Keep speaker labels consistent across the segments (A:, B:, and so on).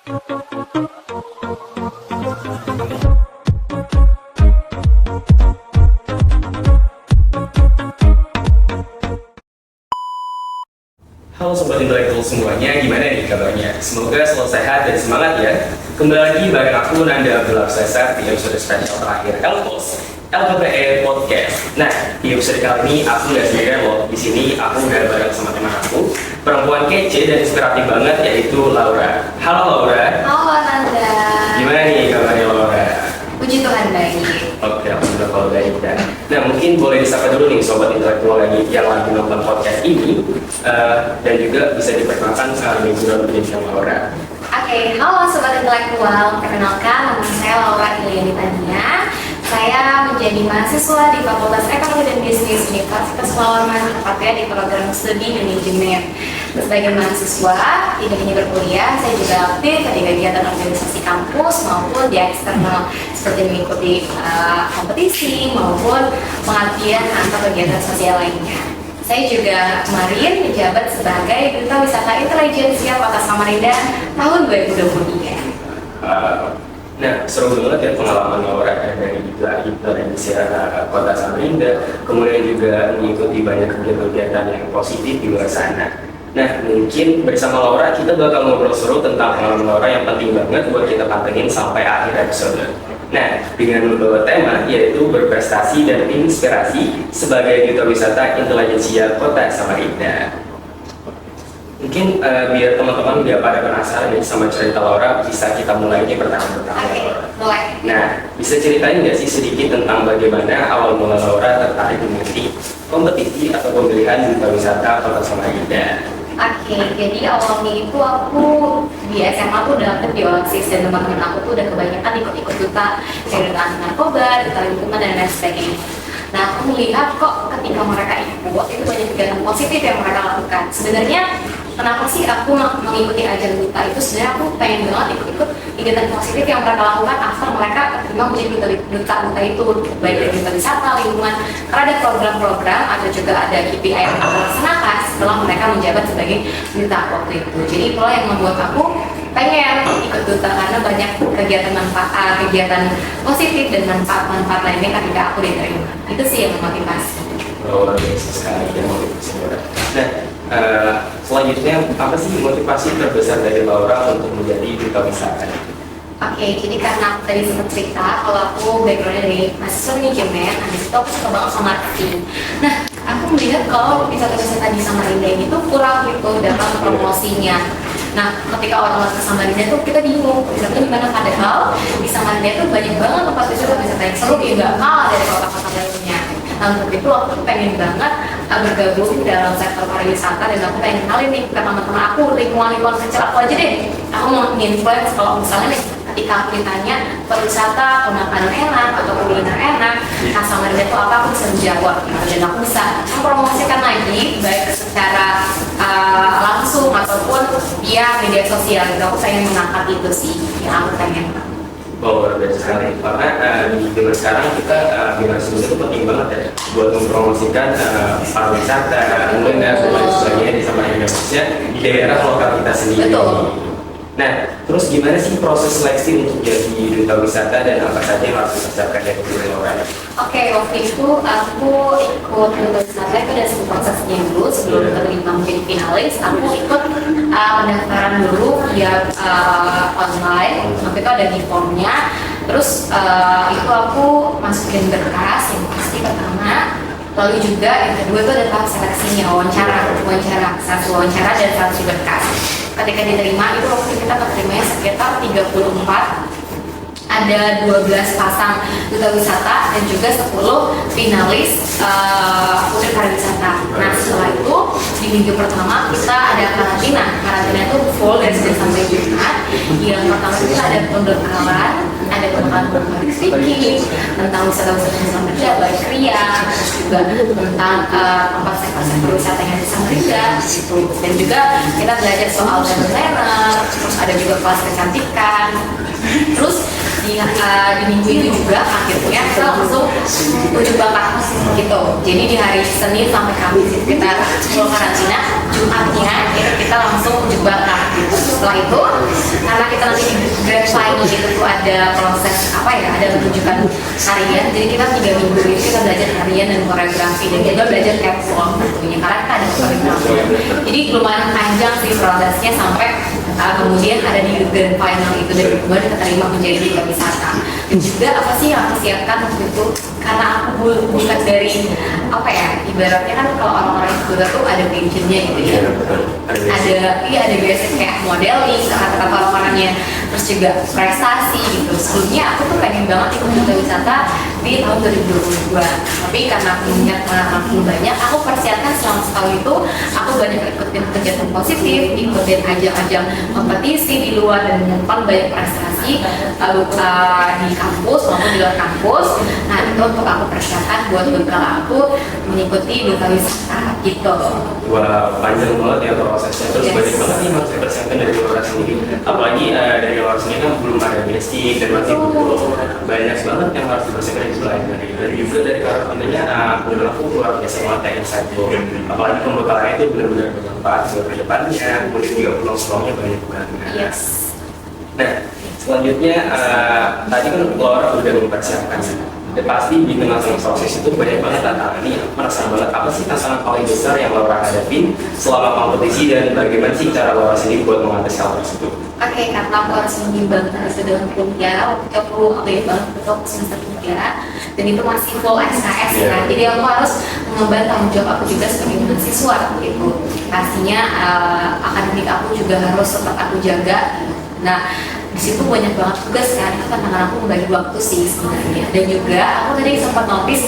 A: Halo Sobat Intelektual semuanya, gimana nih kabarnya? Semoga selalu sehat dan semangat ya. Kembali lagi bareng aku Nanda Abdullah Cesar di episode spesial terakhir Elpos LPPE Podcast. Nah, di episode kali ini aku nggak sendirian loh. Di sini aku udah bareng sama teman aku, perempuan kece dan inspiratif banget, yaitu Laura. Halo Laura.
B: Halo Nanda.
A: Gimana nih kabarnya Laura?
B: Puji Tuhan baik.
A: Oke, alhamdulillah kalau baik dan. Nah, mungkin boleh disapa dulu nih Sobat Intelektual yang lagi nonton podcast ini, dan juga bisa diperkenalkan background menjadi Laura.
B: Oke, halo Sobat Intelektual. Perkenalkan, nama saya Laura Iliani Tania. Saya menjadi mahasiswa di Fakultas Ekonomi dan Bisnis Universitas Lawarman, tepatnya di program studi manajemen. Sebagai mahasiswa, tidak hanya berkuliah, saya juga aktif di kegiatan organisasi kampus maupun di eksternal, seperti mengikuti kompetisi maupun pengabdian atau kegiatan sosial lainnya. Saya juga kemarin menjabat sebagai Duta Wisata Intelijensia Kota Samarinda tahun 2023.
A: Nah, seru banget ya pengalaman Laura dari Intelijensia Kota Samarinda, kemudian juga mengikuti banyak kegiatan-kegiatan yang positif di luar sana. Nah, mungkin bersama Laura kita bakal ngobrol seru tentang pengalaman Laura yang penting banget buat kita pantengin sampai akhir episode. Nah, dengan membawa tema yaitu berprestasi dan inspirasi sebagai Duta Wisata Intelijensia Kota Samarinda. Mungkin biar teman-teman biar pada penasaran nih sama cerita Laura, bisa kita mulai nih pertama-tama.
B: Oke, mulai.
A: Nah, bisa ceritain nggak sih sedikit tentang bagaimana awal mula Laura tertarik mengikuti kompetisi atau pemilihan Duta Wisata Kota Samarinda?
B: Oke, jadi awalnya itu aku di SMA tuh udah aktif di OSIS dan teman-teman aku tuh udah kebanyakan ikut-ikut duta, kayak duta anti narkoba, duta lingkungan dan lain sebagainya. Nah, aku melihat kok ketika mereka ikut itu banyak kegiatan positif yang mereka lakukan. Sebenarnya kenapa sih aku mengikuti ajang duta itu? Sebenarnya aku pengen banget ikut-ikut kegiatan positif yang mereka lakukan after mereka keterima menjadi duta itu, baik dari duta wisata, lingkungan, karena ada program-program atau juga ada KPI yang mereka laksanakan setelah mereka menjabat sebagai duta waktu itu. Jadi itulah yang membuat aku pengen ikut duta karena banyak kegiatan manfaat, kegiatan positif dan manfaat lainnya ketika aku diterima. Itu sih yang memotivasi.
A: Luar biasa sekali ya motivasi Laura. Nah, selanjutnya apa sih motivasi terbesar dari Laura untuk menjadi duta wisata?
B: Oke, jadi karena aku tadi sempat cerita kalau aku backgroundnya dari mahasiswa manajemen, habis itu aku suka banget sama marketing. Nah, aku melihat kalau wisata-wisata di Samarinda ini tuh kurang gitu dalam promosinya. Nah, ketika orang-orang ke Samarinda tuh kita bingung wisatanya gimana, padahal di Samarinda tuh banyak banget tempat wisata yang seru, ya nggak kalah dari kota-kota lainnya. Nah, untuk itu aku tuh pengen banget bergabung dalam sektor pariwisata dan aku pengen kenalin nih ke teman-teman aku, lingkungan-lingkungan kecil aku aja deh. Aku mau nge-influence kalau misalnya nih ketika aku ditanya perwisata, makanan enak atau kuliner enak, Samarinda itu apa, aku bisa menjawab dan aku bisa mempromosikan lagi baik secara langsung ataupun via media sosial. Gitu. Aku pengen mengangkat itu sih yang aku pengen.
A: Oh, luar biasa sekali. Karena di zaman sekarang kita generasi muda itu penting banget ya buat mempromosikan pariwisata, kuliner dan lain sebagainya di Samarinda, khususnya di daerah lokal kita sendiri.
B: Betul.
A: Nah, terus gimana sih proses seleksi untuk jadi duta wisata dan apa saja yang harus dipersiapkan dari Laura?
B: Oke, waktu itu aku ikut duta wisata itu ada satu prosesnya dulu sebelum terima menjadi finalis. Aku ikut pendaftaran dulu via online. Waktu itu ada di formnya. Terus itu aku masukin berkas yang pasti pertama. Lalu juga yang kedua itu ada tahap seleksinya, wawancara satu wawancara dan satu berkas. Ketika diterima itu waktu kita keterimanya sekitar 34, ada 12 pasang duta wisata dan juga 10 finalis putri pariwisata. Nah, setelah itu di minggu pertama kita ada karantina itu full dari Senin sampai Jumat. Yang pertama kita ada pembekalan, ada public speaking tentang wisata-wisata di Samarinda, baik kria, terus juga tentang tempat sektor wisata yang di Samarinda gitu. Dan juga kita belajar soal brand planner, terus ada juga kelas kecantikan. Terus di minggu itu juga akhirnya kita langsung uji bakar gitu. Jadi di hari Senin sampai Kamis itu kita full karantina, Jumatnya kita langsung uji bakar gitu. Setelah itu karena kita nanti di grand final itu tuh ada proses ada pertunjukan harian, jadi kita 3 minggu itu kita belajar harian dan koreografi dan juga belajar catwalk tentunya karena kita ada koreografi. Jadi lumayan panjang sih prosesnya sampai kemudian ada di grand final itu dan kemudian kita terima menjadi duta wisata. Dan juga apa sih yang aku siapkan waktu itu, karena aku bukan dari ibaratnya kan kalau orang-orang yang duta tuh ada passionnya gitu ya, ada biasanya kayak modeling kata-kata orang-orangnya, terus juga prestasi gitu. Sebelumnya aku tuh pengen banget ikut duta wisata di tahun 2022, tapi karena aku melihat pengalaman banyak, aku persiapkan selama setahun itu aku banyak ikutin kegiatan positif, ikutin ajang-ajang kompetisi di luar dan menyimpan banyak prestasi di kampus maupun di luar kampus. Nah itu untuk aku persiapkan buat bekal aku mengikuti duta wisata gitu.
A: Wah, panjang banget ya prosesnya, terus banyak banget nih harus dipersiapkan dari luar sendiri. Apalagi dari luar sendiri kan belum ada basic dan masih butuh banyak banget yang harus dipersiapkan di pelajari. Dan juga dari karantinanya menurut aku luar biasa banget ya insightful. Apalagi pembekalannya itu benar-benar bermanfaat buat kedepannya, kemudian juga pulang-pulangnya banyak banget.
B: Yes.
A: Nah, selanjutnya tadi kan Laura udah mempersiapkan, dan pasti di tengah-tengah proses itu banyak banget tantangan. Nih, aku penasaran banget apa sih tantangan paling besar yang Laura hadapin selama kompetisi dan bagaimana sih cara Laura sendiri buat mengatasi hal tersebut?
B: Oke, karena aku harus mengimbangkan itu dengan kuliah, waktu itu aku aktif banget untuk semester 3 dan itu masih full SKS kan, jadi aku harus mengemban tanggung jawab aku juga sebagai mahasiswa gitu. Pastinya akademik aku juga harus tetap aku jaga. Nah, di situ banyak banget tugas kan, itu tantangan aku membagi waktu sih sebenarnya. Dan juga aku tadi sempat notice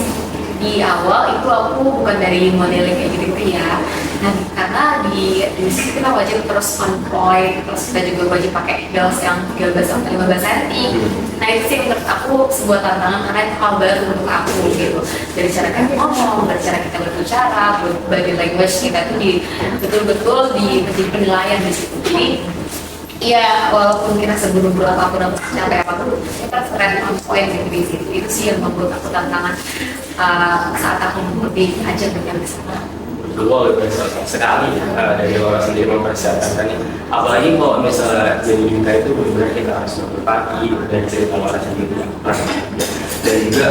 B: di awal itu aku bukan dari modeling kayak gitu ya. Nah, karena di situ kita wajib terus on point, terus kita juga wajib pakai heels yang 13 sampai 15 cm. Nah itu sih menurut aku sebuah tantangan karena itu hal baru untuk aku gitu. Dari cara kita ngomong, dari cara kita berbicara, body language kita tuh betul-betul di penilaian di situ. Jadi iya, walaupun kita seburu-buru apapun atau capek apapun, kita strength on point gitu di situ. Itu sih yang membuat aku tantangan saat aku mengikuti ajang yang disana.
A: Luar biasa sekali dari Laura sendiri mempersiapkan ini. Apalagi kalau misalnya jadi duta itu benar-benar kita harus bangun pagi dan cerita Laura sendiri. Dan juga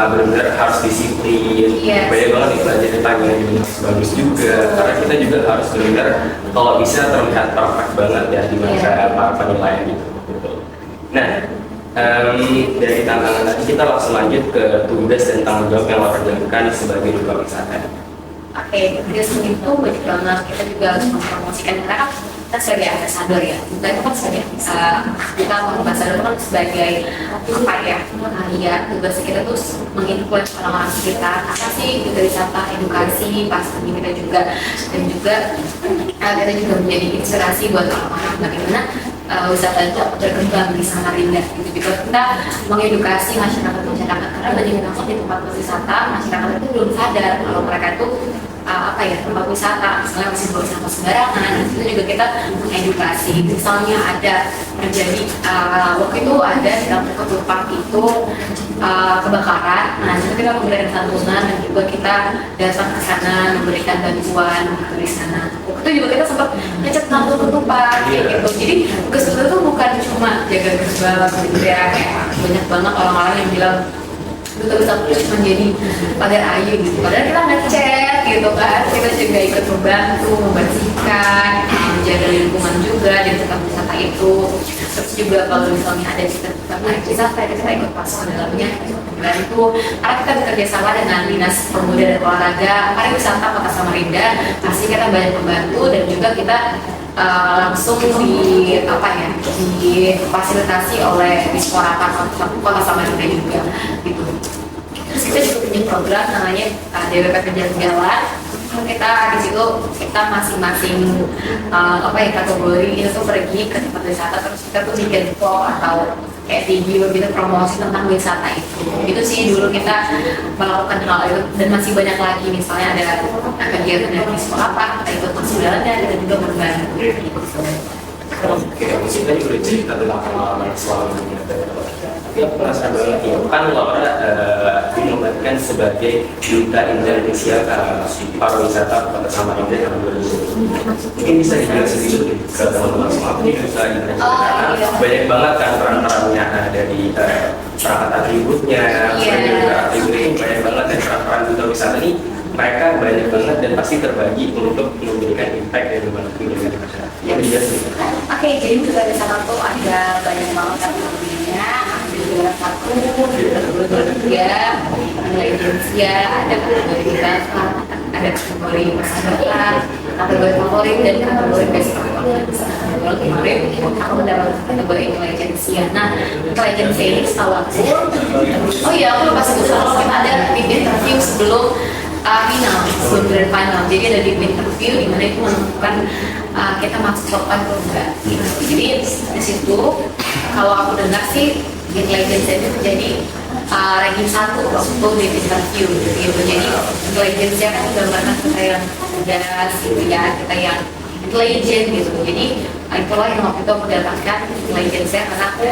A: benar-benar harus disiplin. Banyak banget nih pelajaran tanya yang harus bagus juga. Karena kita juga harus benar-benar kalau bisa terlihat perfect banget ya di mata para penilaian gitu. Nah, dari tantangan tadi kita langsung lanjut ke tugas dan tanggung jawab yang Laura jalankan sebagai duta wisata.
B: Oke, tugas itu banyak banget. Kita juga harus mempromosikan karena kan kita sebagai ambasador ya. Duta itu kan sebagai kita ambasador kan sebagai tugas kita tuh menginfluence orang-orang sekitar. Apa sih duta wisata, edukasi, pastinya kita juga dan juga kita juga menjadi inspirasi buat orang-orang bagaimana wisata itu berkembang di Samarinda gitu. Juga kita mengedukasi masyarakat karena banyak banget di tempat wisata masyarakat itu belum sadar kalau mereka itu tempat wisata misalnya masih buang sampah sembarangan. Itu juga kita mengedukasi. Misalnya ada terjadi waktu itu ada di dalam Food Park itu kebakaran. Nah itu kita memberikan santunan dan juga kita datang ke sana memberikan bantuan di sana. Waktu itu juga kita sempat ngecat lampu ketupat kayak gitu. Jadi tugas kita itu bukan cuma jaga gerbang gitu ya. Banyak banget orang-orang yang bilang duta wisata itu cuma jadi pagar ayu gitu. Padahal kita ngecek gitu kan. Kita juga ikut membantu, membersihkan, menjaga lingkungan juga di tempat wisata itu. Terus juga kalau misalnya ada tempat wisata kita ikut masuk ke dalamnya bantu. Karena kita bekerja sama dengan Dinas Pemuda dan Olahraga Pariwisata Kota Samarinda, pasti kita banyak membantu dan juga kita langsung difasilitasi oleh Disporata Kota Samarinda juga gitu. Terus kita juga punya program namanya DWP Jalan. Kita di situ kita masing-masing kategori itu tuh pergi ke tempat wisata, terus kita tuh bikin vlog atau kayak video gitu promosi tentang wisata itu sih dulu kita melakukan hal itu. Dan masih banyak lagi, misalnya ada kegiatan dari sekolah apa kita ikut masuk dalamnya, kita juga berbantu gitu.
A: Oke, mungkin tadi udah cerita tentang pengalaman selama ini. Tapi aku penasaran banget nih, kan Laura dinobatkan sebagai Duta Indonesia Pariwisata Kota Samarinda tahun 2020. Mungkin bisa dijelasin dulu nih ke teman-teman semua, ini Duta Indonesia karena banyak banget kan peran-perannya dari perangkat atributnya, kemudian juga atribut ini banyak banget dan peran-peran duta wisata ini mereka banyak banget dan pasti terbagi untuk memberikan impact dari mana kebijakan masyarakat. Yang dijelasin.
B: Oke, jadi duta wisata tuh ada banyak banget kategorinya. Ada satu, ada tiga, ada Indonesia, ada kategori bakat, ada kategori persahabatan, kategori favorit dan kategori best practice. Kalau kemarin aku mendapatkan kategori intelijensia. Nah, intelijensia ini setahu aku, oh iya aku lupa sebut kita ada di interview sebelum final, sebelum grand final. Jadi ada di interview di mana itu menentukan kita masuk top 5 atau enggak. Jadi di situ kalau aku dengar sih intelijensia itu menjadi ranking 1 waktu di interview gitu. Jadi intelijensia kan menggambarkan kita yang cerdas gitu ya, kita yang intelijen gitu. Jadi itulah yang waktu itu aku dapatkan intelijensia karena aku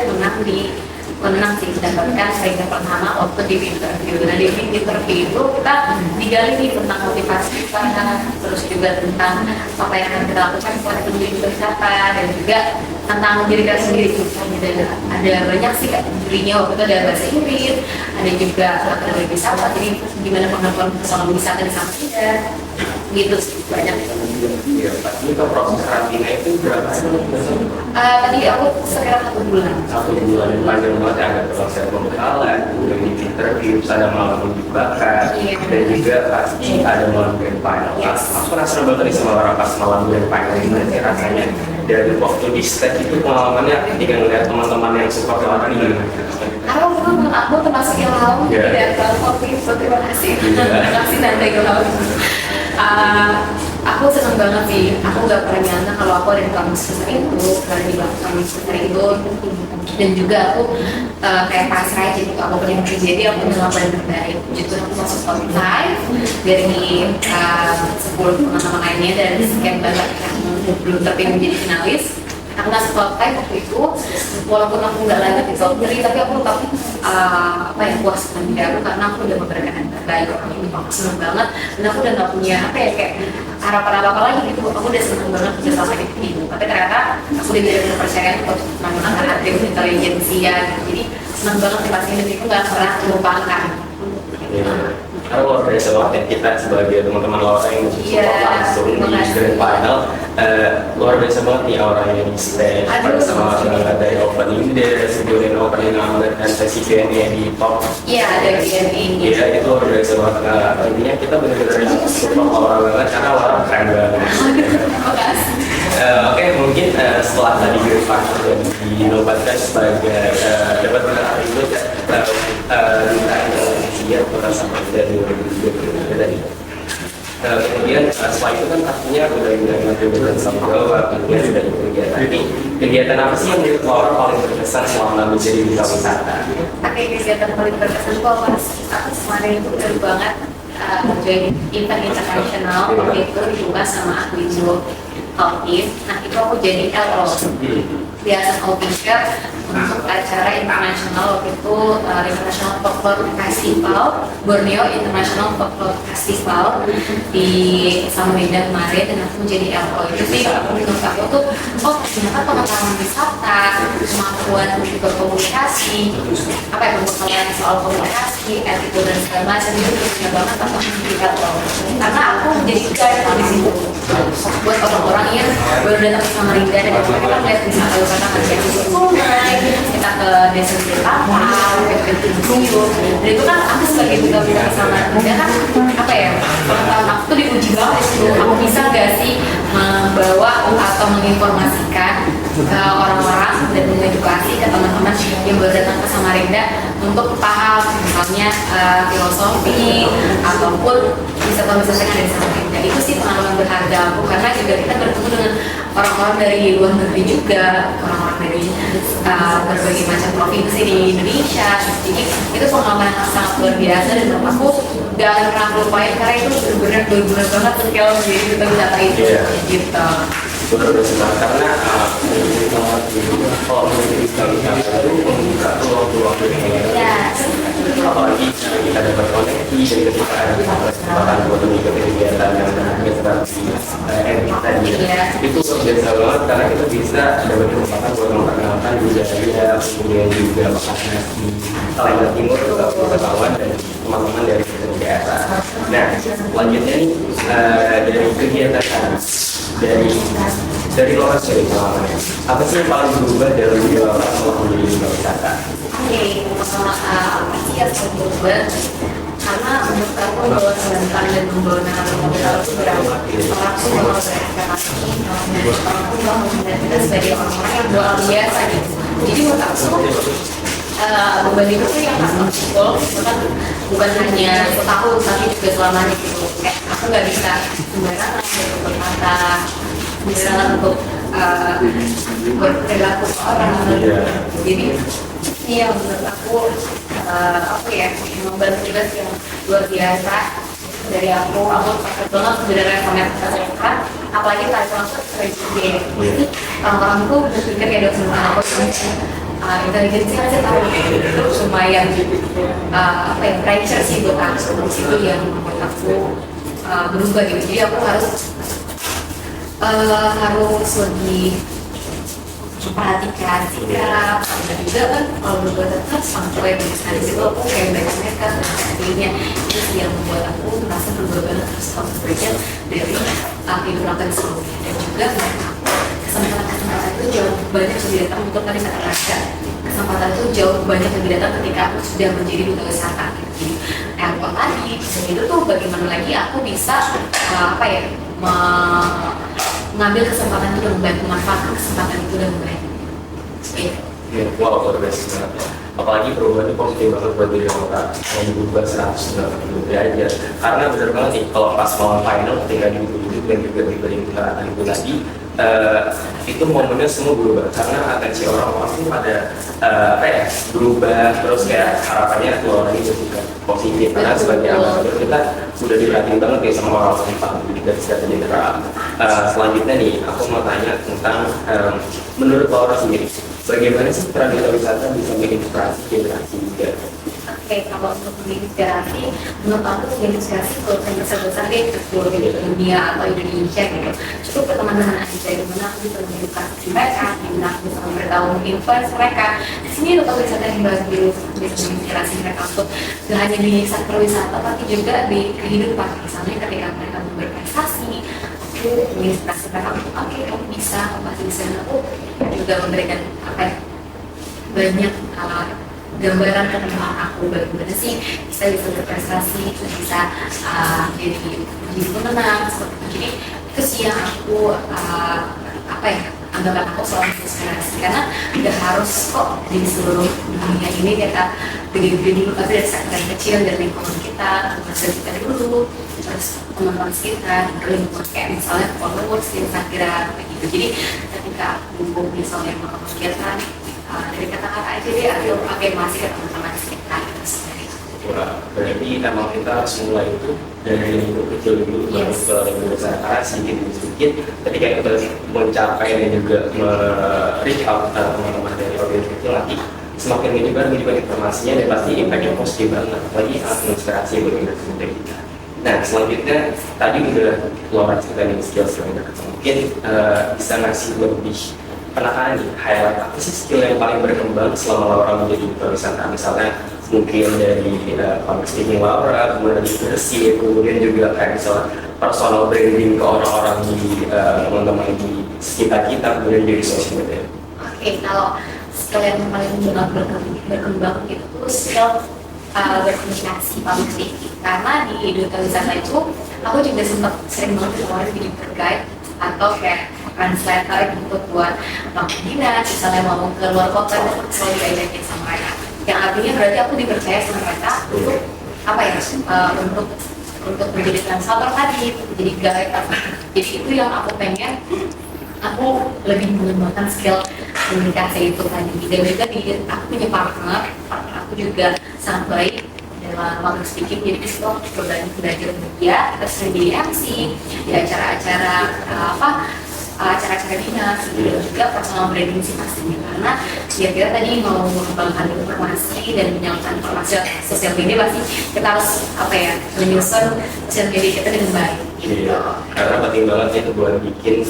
B: menang sih mendapatkan ranking pertama waktu di interview. Nah di interview itu kita digali nih tentang motivasi kita, terus juga tentang apa yang akan kita lakukan setelah menuju wisata dan juga tentang diri kita sendiri. Dan ada banyak sih kategorinya, waktu itu ada bahasa Inggris, ada juga kategori wisata, jadi gimana pengetahuan soal wisata di Samarinda gitu sih, banyak.
A: Iya, Pak. Ini kalau proses karantina itu berapa sih?
B: Tadi aku sekitar 1 bulan.
A: 1 bulan panjang banget, ada proses pembekalan, kemudian interview, ada malam uji bakat, dan juga pasti ada malam grand final. Aku penasaran banget nih sama orang pas malam grand final gimana sih rasanya dari waktu di stage itu pengalamannya ketika ngeliat teman-teman yang support orang ini.
B: Aku termasuk yang mau tidak terlalu terima kasih. Terima kasih Tante Galau. Aku senang banget sih. Aku nggak pernah nyangka kalau aku ada di kampus besar itu, karena di kampus besar itu, dan juga aku kayak pasrah aja gitu. Aku punya jadi aku nggak paling terbaik. Justru aku masuk top 5 dari 10 teman-teman lainnya dan sekian banyak yang belum terpilih menjadi finalis. Aku masuk top 5 waktu itu, walaupun aku nggak lanjut di top 3, tapi aku tetap puas dengan diri aku karena aku udah memberikan yang terbaik. Aku seneng banget dan aku udah nggak punya kayak harapan apa lagi gitu. Aku udah seneng banget bisa sampai di sini. Tapi ternyata aku udah diberikan kepercayaan untuk menggunakan atribut intelijensia. Jadi seneng banget sih pasti itu nggak pernah terlupakan.
A: Karena luar biasa banget ya kita sebagai teman-teman Laura yang support langsung di grand final, luar biasa banget nih orang yang di stage pada sama dari opening day, sebelum opening dan sesi Q&A di top.
B: Iya, ada Q&A.
A: Iya, itu luar biasa banget. Intinya kita benar-benar support Laura banget karena Laura keren banget.
B: Terima kasih.
A: Oke, mungkin setelah tadi grand final dan dinobatkan sebagai dapat atribut Duta Indonesia Kota Samarinda 2020 tadi. Kemudian setelah itu kan artinya udah mengajukan sama Jawa, kemudian sudah ikut kegiatan. Jadi kegiatan apa sih yang menurut Laura paling berkesan selama menjadi duta wisata?
B: Oke, kegiatan paling berkesan itu apa? Aku kemarin itu baru banget join event internasional waktu itu dibuka sama Akwizo Altif. Nah itu aku jadi LO biasa official untuk acara internasional waktu itu International Folklore Festival, Borneo International Folklore Festival di Samarinda kemarin, dan aku menjadi LO. Itu sih menurut aku tuh ternyata pengetahuan wisata, kemampuan untuk berkomunikasi, pembekalan soal komunikasi, etika dan segala macam itu penting banget aku menjadi LO. Karena aku menjadi guide di situ buat orang-orang yang baru datang ke Samarinda dan mereka kan lihat wisata kan kayak di sungai, kita ke desa Kapal, ke Bungkulu, dan itu kan aku sebagai duta wisata Samarinda kan pengetahuan aku tuh diuji banget di situ. Aku bisa nggak sih membawa atau menginformasikan ke orang-orang dan mengedukasi ke teman-teman yang baru datang ke Samarinda untuk paham misalnya filosofi ataupun wisata-wisata yang ada di Samarinda. Itu sih pengalaman berharga aku karena juga kita bertemu dengan orang-orang dari luar negeri juga, orang-orang dari berbagai macam provinsi di Indonesia. Jadi itu pengalaman yang sangat luar biasa dan menurut aku gak akan pernah lupain karena itu benar-benar banget untuk kalau menjadi duta wisata itu gitu.
A: luar biasa banget karena kalau menjadi wisata itu membuka ruang-ruang
B: Ya.
A: apalagi kita dapat koneksi dan ketika ada kesempatan buat mengikuti kegiatan yang administrasi tadi itu luar biasa banget karena kita bisa dapat kesempatan buat memperkenalkan budaya kemudian juga makanan di Kalimantan Timur ke wisatawan dan teman-teman dari daerah. Nah selanjutnya nih dari kegiatan dari lokasi pengalamannya apa sih yang paling berubah dalam dua orang menjadi wisata?
B: Oke, apa sih yang berubah? Karena menurut aku bahwa sebentar dan membawa nama itu berapa orang tuh mau berekspektasi, orang tuh mau melihat kita sebagai orang-orang yang luar biasa gitu. Jadi menurut aku beban itu tuh yang harus aku bukan hanya setahun tapi juga selamanya gitu. Kayak aku nggak bisa sembarangan untuk berkata, sembarangan untuk berperilaku ke orang. Jadi iya menurut aku apa ya membantu juga yang luar biasa dari aku takut banget sebenarnya sama mereka apalagi tadi langsung presiden orang-orang tuh berpikir kayak dosen aku intelijensi aja tahu itu lumayan apa ya pressure sih buat aku itu yang membuat aku berubah gitu jadi aku harus lebih memperhatikan sikap dan juga kan kalau berbuat tetap sampai misalnya itu aku kayak banyak mereka akhirnya itu sih yang membuat aku merasa berubah banget terus kalau berbeda dari kehidupan sebelumnya dan juga kesempatan itu jauh banyak lebih datang untuk tadi kata Raja kesempatan itu jauh banyak lebih datang ketika aku sudah menjadi duta wisata jadi apa tadi dan itu tuh bagaimana lagi aku bisa apa ya mengambil kesempatan itu dan membantu manfaatkan kesempatan itu dan membantu.
A: Wow, luar biasa banget ya. Apalagi perubahan itu positif banget buat diri orang yang berubah 190 derajat. Karena benar banget nih, kalau pas mau final ketika dihidup dan juga diberi pengarahan itu tadi, itu momennya semua berubah karena atensi orang-orang itu pada apa ya berubah terus kayak harapannya keluar lagi juga positif karena sebagai ambasador kita sudah diperhatiin banget ya sama orang-orang yang paling dari segala general. Selanjutnya nih aku mau tanya tentang menurut Laura sendiri bagaimana sih peran duta wisata bisa menginspirasi generasi muda?
B: Oke, kalau untuk menginspirasi, menurut aku menginspirasi kalau saya besar-besar deh ke seluruh dunia atau Indonesia gitu. Cukup ke teman-teman aja, dimana aku bisa mengedukasi mereka, dimana aku bisa memberitahu influence mereka. Di sini duta wisata yang baru bisa menginspirasi mereka untuk gak hanya di sektor wisata, tapi juga di kehidupan. Misalnya ketika mereka mau berprestasi, aku menginspirasi mereka untuk oke, kamu bisa, kamu pasti bisa. Aku juga memberikan apa ya, banyak gambaran tentang aku bagaimana sih kita bisa berprestasi, bisa jadi pemenang seperti itu. Jadi itu sih yang aku apa ya anggapan aku soal inspirasi karena nggak harus kok di seluruh dunia ini kita gede-gede dulu tapi dari sektor yang kecil dari lingkungan kita kita dulu terus teman-teman sekitar lingkungan kayak misalnya followers Instagram begitu. Jadi ketika aku misalnya melakukan kegiatan dari kata-kata aja deh afirmasi ke teman-teman sekitar
A: Wah, berarti emang kita harus mulai itu dari lingkup kecil dulu baru ke lingkup besar karena sedikit demi sedikit ketika kita mencapai dan juga reach out teman-teman dari organisasi kecil nanti semakin menyebar informasinya dan pasti impactnya positif banget apalagi sangat menginspirasi buat generasi kita. Nah selanjutnya tadi udah Laura cerita nih skill-skill yang mungkin bisa ngasih lebih penekanan nih highlight apa sih skill yang paling berkembang selama Laura menjadi duta wisata misalnya mungkin dari public speaking Laura, kemudian leadership, kemudian juga kayak misalnya personal branding ke orang-orang di teman-teman di sekitar kita, kemudian dari social media.
B: Oke, kalau skill yang paling berkembang itu tuh skill berkomunikasi public speaking karena di duta wisata itu aku juga sempat sering banget ditawarin jadi tour guide atau kayak translator gitu buat pembina misalnya mau ke luar kota dan selalu diajakin sama mereka yang artinya berarti aku dipercaya sama mereka untuk apa ya untuk menjadi translator tadi jadi guide jadi itu yang aku pengen aku lebih mengembangkan skill komunikasi itu tadi dan juga aku punya partner aku juga sangat baik dalam public speaking jadi disitu aku juga belajar dia kita sering jadi MC di acara-acara apa acara-acara dinas gitu, dan juga personal branding sih pastinya, karena ya kita tadi mau mengembangkan informasi dan menyampaikan informasi sosial media, pasti kita harus menyusun sosial media kita dengan baik gitu.
A: Iya, karena penting banget itu buat bikin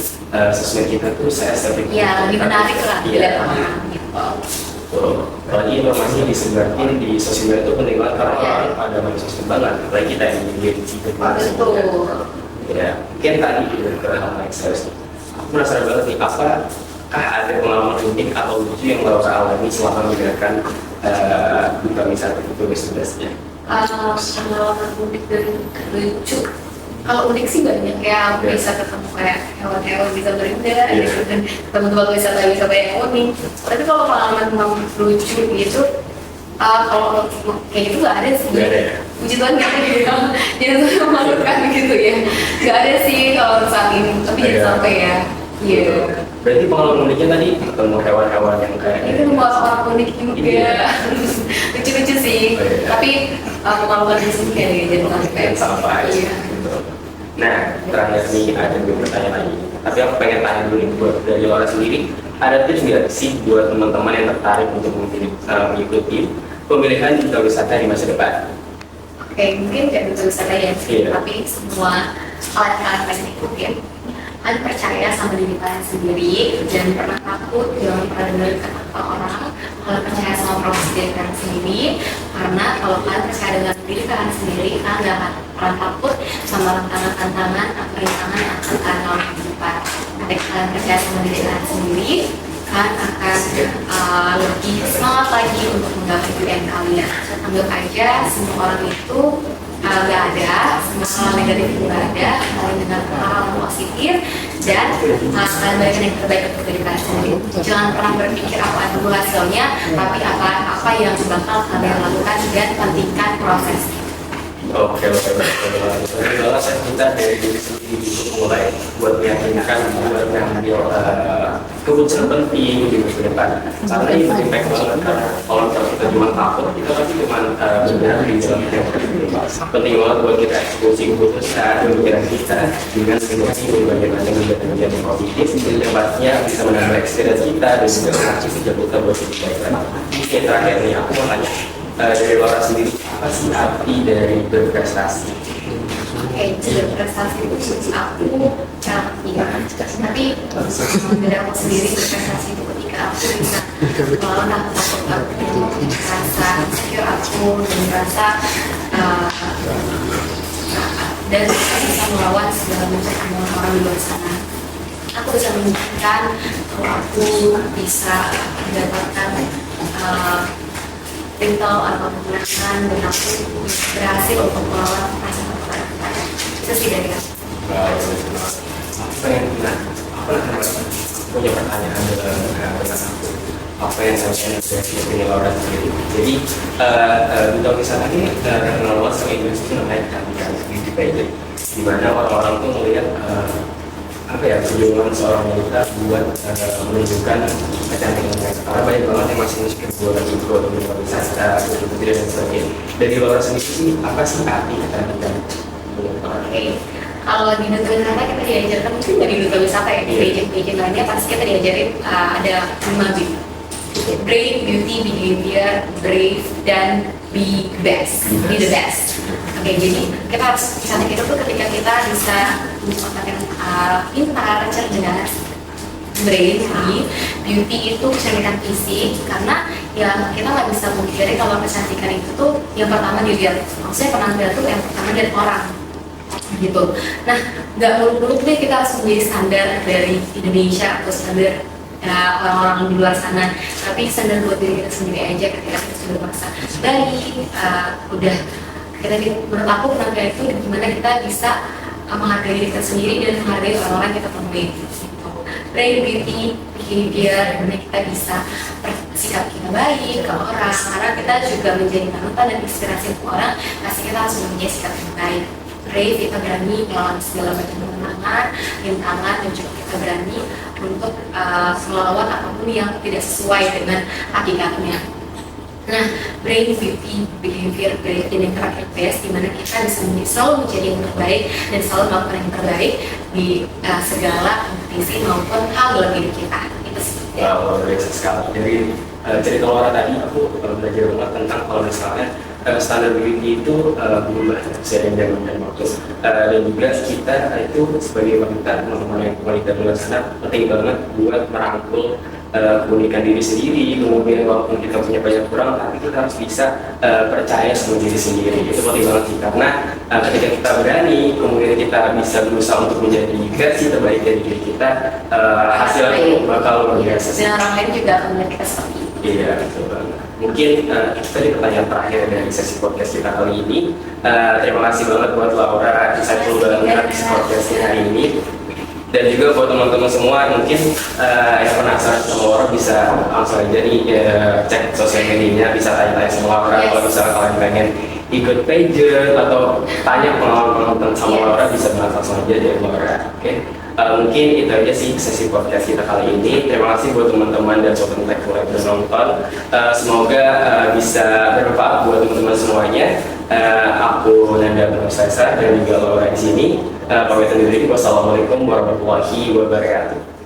A: sosmed kita tuh estetik.
B: Ya, lebih menarik lah dilihat orang gitu.
A: Apalagi informasi yang disebarkan di sosial media itu penting banget karena orang pada main sosmed banget, apalagi kita yang di situ.
B: Betul.
A: Ya, mungkin tadi juga ke hal yang serius. Aku penasaran banget nih, apakah ada pengalaman unik atau lucu yang Laura alami selama menjalankan duta wisata itu sebenarnya?
B: Pengalaman unik dan lucu, kalau unik sih banyak ya, bisa ketemu kayak hewan-hewan bisa berindah gitu, dan ketemu tempat wisata yang unik. Tapi kalau pengalaman lucu gitu, kalau kayak gitu nggak ada sih.
A: Nggak ada ya?
B: Puji Tuhan nggak ada ya, jangan sampai memalukan gitu ya. Nggak ada sih kalau saat ini, tapi jangan sampai ya. Iya.
A: Berarti pengalaman uniknya tadi ketemu hewan-hewan yang kayak
B: itu orang unik juga, lucu-lucu sih. Tapi memalukan di sini ya, jadi sampai.
A: sampai.
B: Iya.
A: Nah, terakhir nih ada 2 pertanyaan lagi. Tapi aku pengen tanya dulu nih buat dari Laura sendiri, ada tips nggak sih buat teman-teman yang tertarik untuk mengikuti pemilihan duta wisata di masa depan?
B: Oke, mungkin tidak duta wisata ya, tapi semua kalian pengen ikut ya. Kalian percaya sama diri kalian sendiri, jangan pernah takut, jangan pernah dengar kata orang. Kalian percaya sama proses diri kalian sendiri, karena kalau kalian percaya dengan diri kalian sendiri, kalian gak akan pernah takut sama tantangan-tantangan atau rintangan yang akan kalian lalui di depan. Ketika kalian percaya sama diri kalian sendiri, kalian akan lebih semangat lagi untuk menggapai impian kalian. Anggap aja semua orang itu nggak ada, semua hal negatif itu nggak ada, kalian dengan hal positif dan kalian berikan yang terbaik untuk diri kalian sendiri. Jangan pernah berpikir apa dulu hasilnya, tapi apa yang bakal kalian lakukan dan pentingkan prosesnya.
A: Oke. Jadi kalau saya minta dari diri sendiri untuk mulai buat meyakinkan buat mengambil keputusan penting di masa depan. Karena ini impact banget, karena kalau kita cuma takut, kita pasti cuma benar di dalam hidup. Penting banget buat kita eksekusi keputusan pemikiran kita dengan situasi berbagai macam kegiatan yang positif, tempatnya bisa menambah experience kita dan juga mengacu sejak kita buat lebih baik lagi. Oke, terakhir nih aku mau tanya. Dari Laura sendiri, apa sih arti dari berprestasi?
B: Oke, berprestasi itu aku cara iya, tapi dari aku sendiri berprestasi itu ketika aku bisa melawan takut aku, rasa insecure aku, dan rasa dan bisa melawan segala macam orang di luar sana. Aku bisa menunjukkan kalau aku bisa mendapatkan mental atau kemenangan, dan aku berhasil untuk melawan rasa itu sih dari aku.
A: Aku pengen punya pertanyaan dengan aku. Apa yang saya dari Laura sendiri? Jadi duta wisata ini terkenal banget sama Indonesia itu namanya kecantikan beauty pageant, di mana orang-orang tuh melihat perjuangan seorang wanita buat menunjukkan kecantikan mereka. Karena banyak banget yang masih insecure buat duta wisata, putri dan sebagainya. Dari Laura sendiri sih, apa sih arti kecantikan?
B: Oke, kalau di duta wisata kita diajarkan, mungkin dari duta wisata ya, di pageant lainnya pasti kita diajarin ada 5 B. Brave, beauty, behavior, brave, dan be best, be the best. Oke, jadi kita harus cantik itu tuh ketika kita bisa menggunakan yang pintar, cerdas, brave, beauty itu kecantikan fisik, karena ya kita nggak bisa mengkira kalau kecantikan itu tuh yang pertama dilihat, maksudnya penampilan tuh yang pertama dari orang gitu. Nah, nggak muluk-muluk deh kita harus menjadi standar dari Indonesia atau standar orang-orang di luar sana, tapi standar buat diri kita sendiri aja. Ketika kita sudah merasa baik, udah kita, menurut aku penampilan itu gimana kita bisa menghargai diri kita sendiri dan menghargai orang-orang yang kita temui gitu. Brave, beauty, behavior, gimana kita bisa bersikap kita baik ke orang, karena kita juga menjadi panutan dan inspirasi untuk orang, pasti kita harus mempunyai sikap yang baik. Brave, kita berani melawan segala macam rintangan, dan juga kita berani untuk melawan apapun yang tidak sesuai dengan hakikatnya. Nah, brain beauty behavior guide ini terakhir best, di mana kita bisa selalu menjadi yang terbaik dan selalu melakukan yang terbaik di segala kompetisi maupun hal dalam diri kita. Itu sih.
A: Luar biasa sekali. Dari cerita Laura tadi aku belajar banget tentang kalau misalnya standar beauty itu berubah seiring zaman dan waktu, dan juga kita itu sebagai wanita, teman-teman yang wanita di luar sana penting banget buat merangkul keunikan diri sendiri. Kemudian walaupun kita punya banyak kurang, tapi kita harus bisa percaya sama diri sendiri. Itu penting banget sih, karena ketika kita berani, kemudian kita bisa berusaha untuk menjadi versi terbaik dari diri kita, hasilnya bakal luar biasa.
B: Dan orang lain juga akan melihat kita seperti itu.
A: Iya, betul banget. Mungkin itu tadi pertanyaan terakhir dari sesi podcast kita kali ini. Terima kasih banget buat Laura, insightful banget di podcast kita hari ini. Dan juga buat teman-teman semua mungkin yang penasaran sama Laura bisa langsung aja nih cek sosial medianya, bisa tanya-tanya sama Laura. Kalau misalnya kalian pengen ikut pageant atau tanya pengalaman sama Laura, bisa langsung aja dari Laura. Oke. Mungkin itu aja sih sesi podcast kita kali ini. Terima kasih buat teman-teman dan sobat intelektual yang sudah nonton. Semoga bisa bermanfaat buat teman-teman semuanya. Aku Nanda Penusaisa dan juga Laura di sini. Pamit undur diri. Wassalamualaikum warahmatullahi wabarakatuh.